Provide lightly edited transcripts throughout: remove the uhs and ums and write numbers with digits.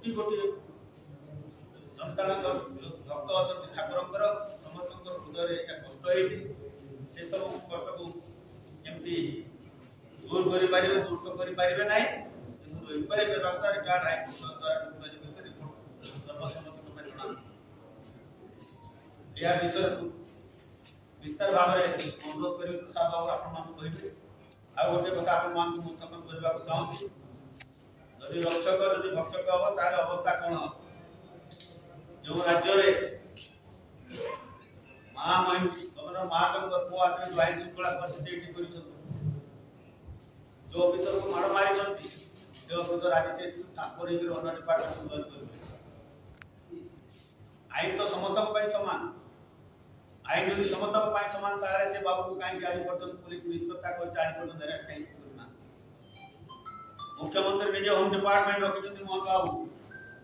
कोटी कोटी संतान भक्त अच्छा ठाकुर समस्त हृदय यहाँ कष्ट से सब कष्ट को केमती दूर करें दूर तो करें ना इंक्वारी सर्वसम्मति जना यह विषय विस्तार भाव में अनुरोध कर प्रसाद बाबू आप कहे आ गोटे कथा आपन करने चाहूँगी जदि रक्षक जदि भक्षक हम तार अवस्था कौन जो राज्य गवर्नर महाशंकर पुआ से आईन श्रृंखला परिस्थिति जो ऑफिसर को माड़ मारी से ऑफिसर आज से ट्रांसफर होकर अन्य डिपार्टमेंट जॉइन कर आईन तो समस्त समान आईन जो समस्त समान तारे से बाबू को कहीं आज पर्यटन पुलिस निष्पत्ता कर आज पर्यटन अरेस्ट कहीं करना मुख्यमंत्री निजे होम डिपार्टमेंट रखिछथि मोहन बाबू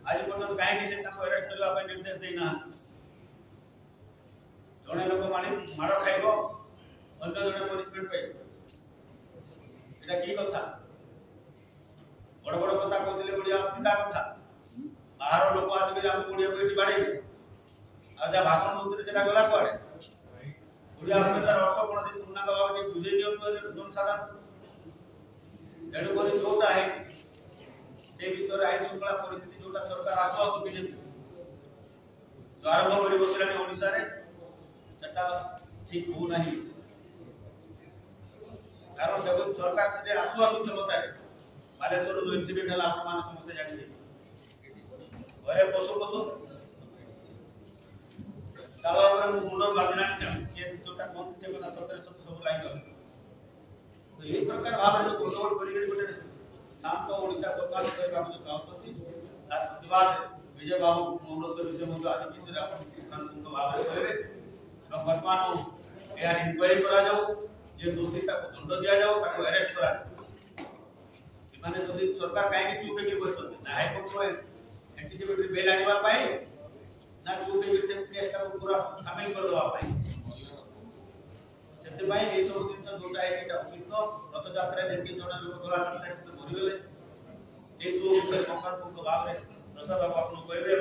आज पर्यटन कहीं से अरेस्ट करबा निर्देश देना जड़े लोक माड़ खाइब अन्य जड़े पनिशमेंट पाइब एटा की कथा बड़ बड़ कथा कहते बढ़िया अस्मिता कथा बाहर लोक आसिक बढ़िया को बाड़े आ जा भाषण दूसरे से गला कुआड़े बढ़िया अस्मितार अर्थ कौन से तुलना बाबा बुझे दिखाते जनसाधारण तेणुक जोटा है से विषय आईन श्रृंखला परिस्थिति जोटा सरकार आसु आसु बीजेपी जो आरंभ कर बसलानी ओडिशा रे सेटा ठीक हो नहीं कारण जब सरकार जे आसु आसु क्षमता रे बालेश्वर जो इंसिडेंट है आप मान समझते जानिए घरे पशु पशु साला मुंड बाजलानी ये जोटा कौन से कथा सतरे सत सब लाइन कर तो यही प्रकार भाव में गंडगोल करी गोटे शांत ओडिशा को शांत करबा जो चाहते तार प्रतिवाद विजय बाबू अनुरोध कर विषय मत आज विषय आप कानून भाव में कहबे और वर्तमान यार इंक्वायरी करा जाओ जे दोषी ताको दंड दिया जाओ ताको अरेस्ट करा माने जदि सरकार काहे चुप के बसत ना हाई कोर्ट को एंटीसिपेटरी बेल आनिबा पाए ना चुप के से केस का पूरा शामिल कर दवा पाए सेते भाई ए सब दिन जोटा है एटा उचित रथ यात्रा देखि जोना लोक दोला चलते से मरि गेले ए सब विषय संपर्क भाव रे प्रसाद बाबू आपन कहबे।